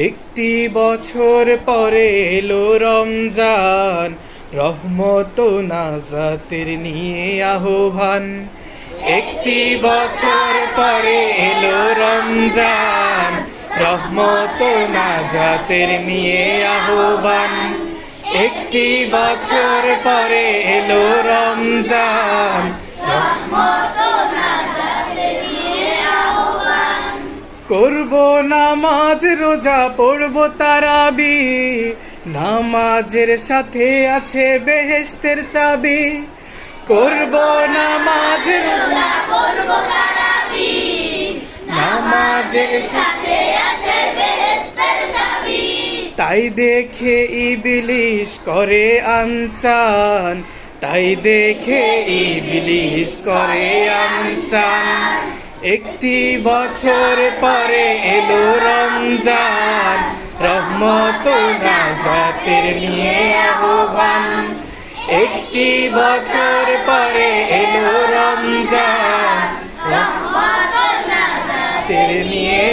একটি বছর পরে এলো রমজান, রহমত ও নাজাতের নিয়ে আহ্বান। একটি বছর পরে এলো রমজান, রহমত ও নাজাতের নিয়ে আহ্বান। একটি বছর পরে এলো রমজান, করব নামাজ রোজা পড়ব তারাবি, নামাজের সাথে আছে বেহেশতের চাবি। করব নামাজ রোজা করব তারাবি, নামাজের সাথে আছে বেহেশতের চাবি। তাই দেখে ইবলিস করে আনচান, তাই দেখে ইবলিস করে আনচান। একটি বছর পরে এলো রমজান, রহমত ও নাজাতের নিয়ে আহ্বান। একটি বছর পরে এলো রমজান, রহমত ও নাজাতের নিয়ে